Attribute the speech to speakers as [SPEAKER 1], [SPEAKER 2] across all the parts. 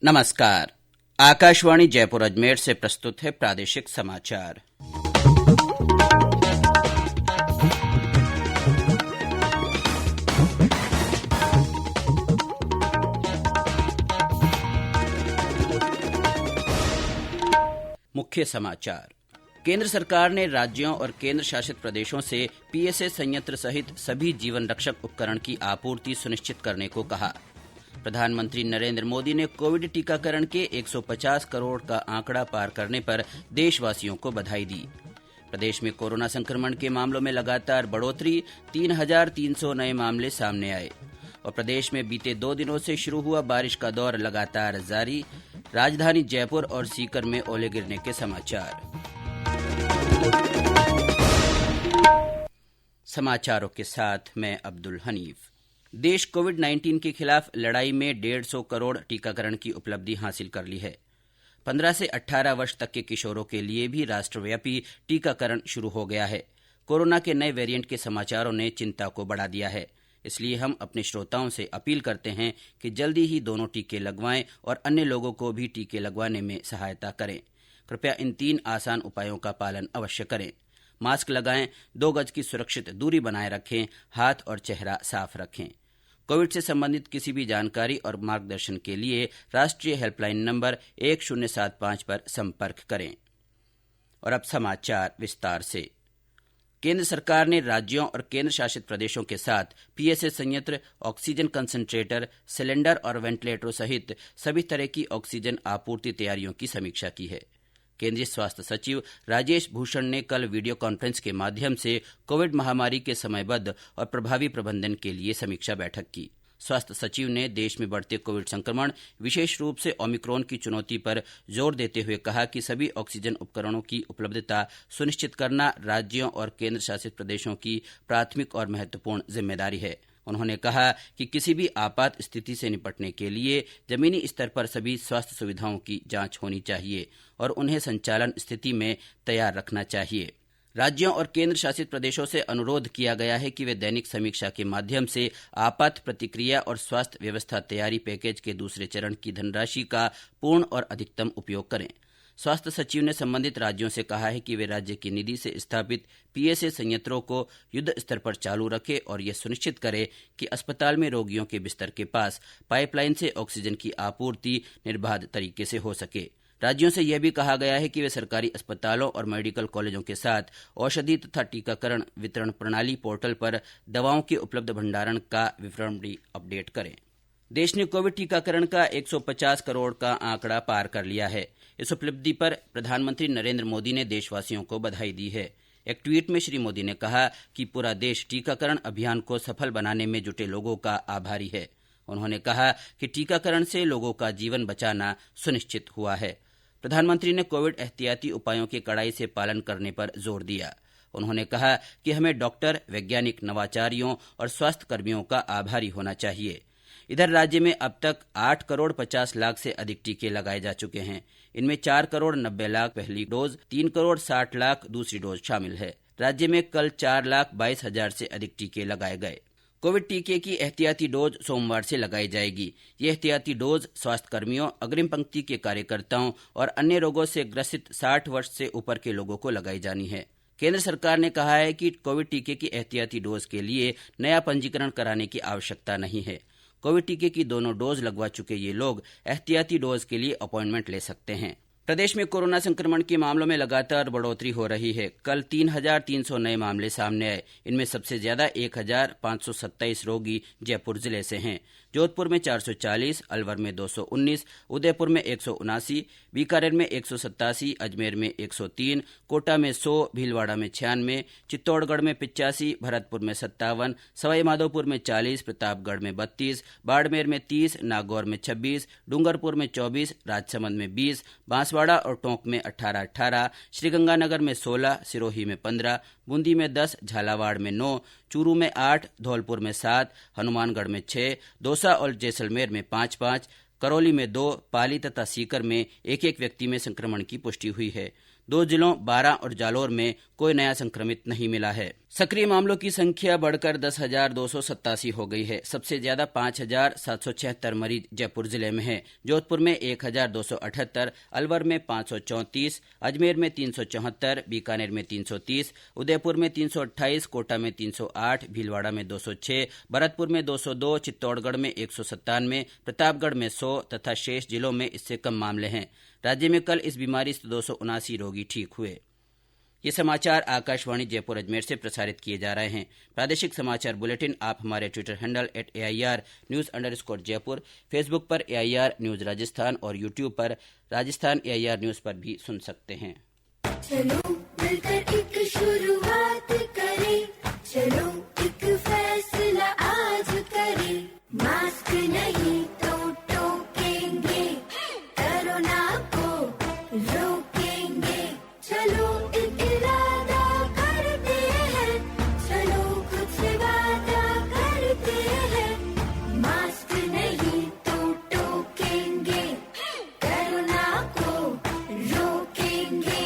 [SPEAKER 1] नमस्कार। आकाशवाणी जयपुर अजमेर से प्रस्तुत है प्रादेशिक समाचार। मुख्य समाचार। केंद्र सरकार ने राज्यों और केंद्र शासित प्रदेशों से पीएसए संयंत्र सहित सभी जीवन रक्षक उपकरण की आपूर्ति सुनिश्चित करने को कहा। प्रधानमंत्री नरेंद्र मोदी ने कोविड टीकाकरण के 150 करोड़ का आंकड़ा पार करने पर देशवासियों को बधाई दी। प्रदेश में कोरोना संक्रमण के मामलों में लगातार बढ़ोतरी, 3,300 नए मामले सामने आए। और प्रदेश में बीते 2 दिनों से शुरू हुआ बारिश का दौर लगातार जारी। राजधानी जयपुर और सीकर में ओले गिरने के समाचार। समाचारों के साथ मैं अब्दुल हनीफ। देश कोविड-19 के खिलाफ लड़ाई में 150 करोड़ टीकाकरण की उपलब्धि हासिल कर ली है। 15 से 18 वर्ष तक के किशोरों के लिए भी राष्ट्रव्यापी टीकाकरण शुरू हो गया है। कोरोना के नए वेरिएंट के समाचारों ने चिंता को बढ़ा दिया है, इसलिए हम अपने श्रोताओं से अपील करते हैं कि जल्दी ही दोनों टीके लगवाएं और अन्य लोगों को भी टीके लगवाने में सहायता करें। कृपया इन 3 आसान उपायों का पालन अवश्य करें। मास्क लगाएं, 2 गज की सुरक्षित दूरी बनाए रखें, हाथ और चेहरा साफ रखें। कोविड से संबंधित किसी भी जानकारी और मार्गदर्शन के लिए राष्ट्रीय हेल्पलाइन नंबर 1075 पर संपर्क करें। और अब समाचार विस्तार से। केंद्र सरकार ने राज्यों और केंद्र शासित प्रदेशों के साथ पीएसए संयंत्र, ऑक्सीजन कंसंट्रेटर, सिलेंडर और वेंटिलेटरों सहित सभी तरह की ऑक्सीजन आपूर्ति तैयारियों की समीक्षा की है। केंद्रीय स्वास्थ्य सचिव राजेश भूषण ने कल वीडियो कॉन्फ्रेंस के माध्यम से कोविड महामारी के समयबद्ध और प्रभावी प्रबंधन के लिए समीक्षा बैठक की। स्वास्थ्य सचिव ने देश में बढ़ते कोविड संक्रमण, विशेष रूप से ओमिक्रॉन की चुनौती पर जोर देते हुए कहा कि सभी ऑक्सीजन उपकरणों की उपलब्धता सुनिश्चित करना राज्यों और केंद्र शासित प्रदेशों की प्राथमिक और महत्वपूर्ण जिम्मेदारी है। उन्होंने कहा कि किसी भी आपात स्थिति से निपटने के लिए जमीनी स्तर पर सभी स्वास्थ्य सुविधाओं की जांच होनी चाहिए और उन्हें संचालन स्थिति में तैयार रखना चाहिए। राज्यों और केंद्र शासित प्रदेशों से अनुरोध किया गया है कि वे दैनिक समीक्षा के माध्यम से आपात प्रतिक्रिया और स्वास्थ्य व्यवस्था तैयारी पैकेज के दूसरे चरण की धनराशि का पूर्ण और अधिकतम उपयोग करें। स्वास्थ्य सचिव ने संबंधित राज्यों से कहा है कि वे राज्य की निधि से स्थापित पीएसए संयंत्रों को युद्ध स्तर पर चालू रखें और यह सुनिश्चित करें कि अस्पताल में रोगियों के बिस्तर के पास पाइपलाइन से ऑक्सीजन की आपूर्ति निर्बाध तरीके से हो सके। राज्यों से यह भी कहा गया है कि वे सरकारी अस्पतालों और मेडिकल कॉलेजों के साथ औषधि तथा टीकाकरण वितरण प्रणाली पोर्टल पर दवाओं के उपलब्ध भंडारण का विवरण भी अपडेट करें। देश ने कोविड टीकाकरण का 150 करोड़ का आंकड़ा पार कर लिया है। इस उपलब्धि पर प्रधानमंत्री नरेंद्र मोदी ने देशवासियों को बधाई दी है। एक ट्वीट में श्री मोदी ने कहा कि पूरा देश टीकाकरण अभियान को सफल बनाने में जुटे लोगों का आभारी है। उन्होंने कहा कि टीकाकरण से लोगों का जीवन बचाना सुनिश्चित हुआ है। प्रधानमंत्री ने कोविड एहतियाती उपायों के कड़ाई से पालन करने पर जोर दिया। उन्होंने कहा कि हमें डॉक्टर, वैज्ञानिक, नवाचारियों और स्वास्थ्य कर्मियों का आभारी होना चाहिए। इधर राज्य में अब तक 8 करोड़ 50 लाख से अधिक टीके लगाए जा चुके हैं। इनमें 4 करोड़ 90 लाख पहली डोज, 3 करोड़ 60 लाख दूसरी डोज शामिल है। राज्य में कल 4 लाख 22 हजार से अधिक टीके लगाए गए। कोविड टीके की एहतियाती डोज सोमवार से लगाई जाएगी। ये एहतियाती डोज स्वास्थ्य कर्मियों, अग्रिम पंक्ति के कार्यकर्ताओं और अन्य रोगों से ग्रसित 60 वर्ष से ऊपर के लोगों को लगाई जानी है। केंद्र सरकार ने कहा है कि कोविड टीके की एहतियाती डोज के लिए नया पंजीकरण कराने की आवश्यकता नहीं है। कोविड टीके की दोनों डोज लगवा चुके ये लोग एहतियाती डोज के लिए अपॉइंटमेंट ले सकते हैं। प्रदेश में कोरोना संक्रमण के मामलों में लगातार बढ़ोतरी हो रही है। कल 3,300 नए मामले सामने आए। इनमें सबसे ज्यादा 1,527 रोगी जयपुर जिले से हैं। जोधपुर में 440, अलवर में 219, उदयपुर में 179, बीकानेर में 187, अजमेर में 103, कोटा में 100, भीलवाड़ा में 96, चित्तौड़गढ़ में 85, भरतपुर में 57, सवाईमाधोपुर में 40, प्रतापगढ़ में 32, बाड़मेर में 30, नागौर में 26, डूंगरपुर में 24, राजसमंद में 20, बांसवाड़ा और टोंक में 18-18, श्रीगंगानगर में 16, सिरोही में 15, बूंदी में 10, झालावाड़ में 9, चूरू में 8, धौलपुर में 7, हनुमानगढ़ में 6, दौसा और जैसलमेर में 5-5, करौली में 2, पाली तथा सीकर में एक व्यक्ति में संक्रमण की पुष्टि हुई है। 2 जिलों बारां और जालौर में कोई नया संक्रमित नहीं मिला है। सक्रिय मामलों की संख्या बढ़कर 10,287 हो गई है। सबसे ज्यादा 5,776 मरीज जयपुर जिले में हैं। जोधपुर में 1,278, अलवर में 534, अजमेर में 374, बीकानेर में 330, उदयपुर में 328, कोटा में 308, भीलवाड़ा में 206, भरतपुर में 202, चित्तौड़गढ़ में 197, प्रतापगढ़ में 100 तथा शेष जिलों में इससे कम मामले हैं। राज्य में कल इस बीमारी से 279 रोगी ठीक हुए। ये समाचार आकाशवाणी जयपुर अजमेर से प्रसारित किए जा रहे हैं। प्रादेशिक समाचार बुलेटिन आप हमारे ट्विटर हैंडल @AIR_News_जयपुर, फेसबुक पर AIR न्यूज राजस्थान और यूट्यूब पर राजस्थान AIR न्यूज पर भी सुन सकते हैं।
[SPEAKER 2] चलो मिलकर एक शुरुआत करें, चलो एक फैसला आज करें, मास्क नहीं तो टोकेंगे, कोरोना को रोकेंगे, चलो एक इरादा करते हैं, चलो कुछ वादा करते हैं, मास्क नहीं तो टोकेंगे, कोरोना को रोकेंगे।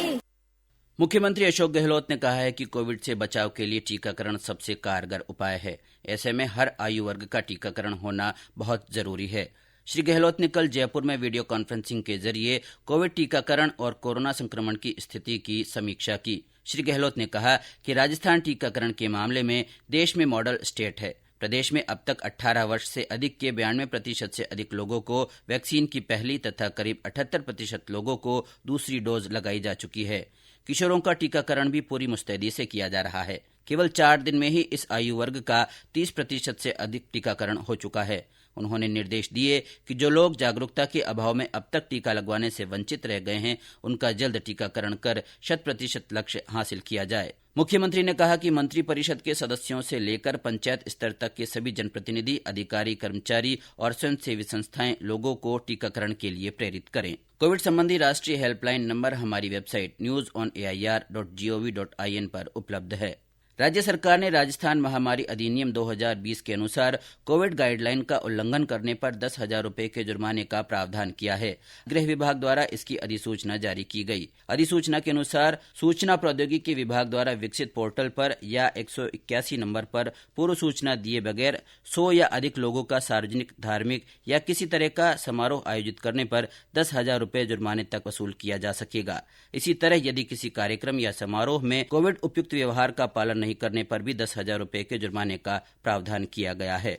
[SPEAKER 1] मुख्यमंत्री अशोक गहलोत ने कहा है कि कोविड से बचाव के लिए टीकाकरण सबसे कारगर उपाय है। ऐसे में हर आयु वर्ग का टीकाकरण होना बहुत जरूरी है। श्री गहलोत ने कल जयपुर में वीडियो कॉन्फ्रेंसिंग के जरिए कोविड टीकाकरण और कोरोना संक्रमण की स्थिति की समीक्षा की। श्री गहलोत ने कहा कि राजस्थान टीकाकरण के मामले में देश में मॉडल स्टेट है। प्रदेश में अब तक 18 वर्ष से अधिक के 92% से अधिक लोगों को वैक्सीन की पहली तथा करीब 78% लोगों को दूसरी डोज लगाई जा चुकी है। किशोरों का टीकाकरण भी पूरी मुस्तैदी से किया जा रहा है। केवल 4 दिन में ही इस आयु वर्ग का 30% से अधिक टीकाकरण हो चुका है। उन्होंने निर्देश दिए कि जो लोग जागरूकता के अभाव में अब तक टीका लगवाने से वंचित रह गए हैं, उनका जल्द टीकाकरण कर 100% लक्ष्य हासिल किया जाए। मुख्यमंत्री ने कहा कि मंत्री परिषद के सदस्यों से लेकर पंचायत स्तर तक के सभी जनप्रतिनिधि, अधिकारी, कर्मचारी और स्वयंसेवी संस्थाएं लोगों को टीकाकरण के लिए प्रेरित करें। कोविड संबंधी राष्ट्रीय हेल्पलाइन नंबर हमारी वेबसाइट newsonair.gov.in पर उपलब्ध है। राज्य सरकार ने राजस्थान महामारी अधिनियम 2020 के अनुसार कोविड गाइडलाइन का उल्लंघन करने पर 10,000 रुपए के जुर्माने का प्रावधान किया है। गृह विभाग द्वारा इसकी अधिसूचना जारी की गई। अधिसूचना के अनुसार सूचना प्रौद्योगिकी विभाग द्वारा विकसित पोर्टल पर या 181 नंबर पर पूर्व सूचना दिए बगैर 100 या अधिक लोगों का सार्वजनिक, धार्मिक या किसी तरह का समारोह आयोजित करने पर 10,000 रुपए जुर्माने तक वसूल किया जा सकेगा। इसी तरह यदि किसी कार्यक्रम या समारोह में कोविड उपयुक्त व्यवहार का पालन नहीं करने पर भी 10,000 रुपए के जुर्माने का प्रावधान किया गया है।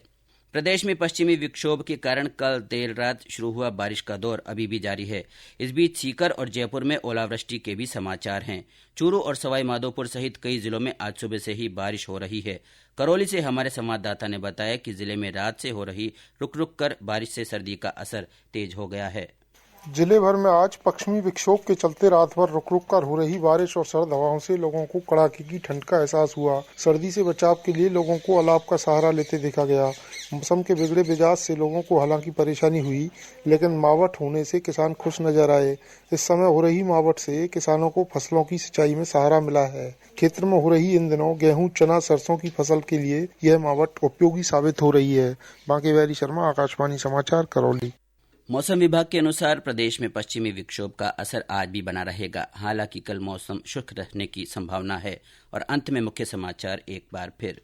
[SPEAKER 1] प्रदेश में पश्चिमी विक्षोभ के कारण कल देर रात शुरू हुआ बारिश का दौर अभी भी जारी है। इस बीच सीकर और जयपुर में ओलावृष्टि के भी समाचार हैं। चूरू और सवाई माधोपुर सहित कई जिलों में आज सुबह से ही बारिश हो रही है। करौली से हमारे संवाददाता ने बताया कि जिले में रात से हो रही रुक रुक कर बारिश से सर्दी का असर तेज हो गया है।
[SPEAKER 3] जिले भर में आज पश्चिमी विक्षोभ के चलते रात भर रुक रुक कर हो रही बारिश और सर्द हवाओं से लोगों को कड़ाके की ठंड का एहसास हुआ। सर्दी से बचाव के लिए लोगों को अलाव का सहारा लेते देखा गया। मौसम के बिगड़े मिजाज से लोगों को हालांकि परेशानी हुई, लेकिन मावठ होने से किसान खुश नजर आए। इस समय हो रही मावठ से किसानों को फसलों की सिंचाई में सहारा मिला है। क्षेत्र में हो रही इन दिनों गेहूं, चना, सरसों की फसल के लिए यह मावठ उपयोगी साबित हो रही है। बांके बिहारी शर्मा, आकाशवाणी समाचार, करौली।
[SPEAKER 1] मौसम विभाग के अनुसार प्रदेश में पश्चिमी विक्षोभ का असर आज भी बना रहेगा। हालांकि कल मौसम शुष्क रहने की संभावना है। और अंत में मुख्य समाचार एक बार फिर।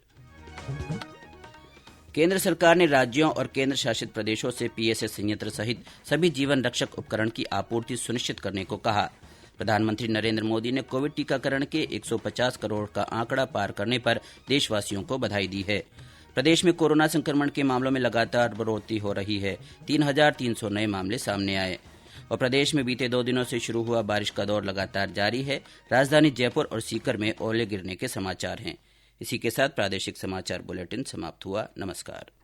[SPEAKER 1] केंद्र सरकार ने राज्यों और केंद्र शासित प्रदेशों से PSA संयंत्र सहित सभी जीवन रक्षक उपकरण की आपूर्ति सुनिश्चित करने को कहा। प्रधानमंत्री नरेंद्र मोदी ने कोविड टीकाकरण के 150 करोड़ का आंकड़ा पार करने पर देशवासियों को बधाई दी है। प्रदेश में कोरोना संक्रमण के मामलों में लगातार बढ़ोतरी हो रही है। 3,300 नए मामले सामने आए। और प्रदेश में बीते 2 दिनों से शुरू हुआ बारिश का दौर लगातार जारी है। राजधानी जयपुर और सीकर में ओले गिरने के समाचार हैं। इसी के साथ प्रादेशिक समाचार बुलेटिन समाप्त हुआ। नमस्कार।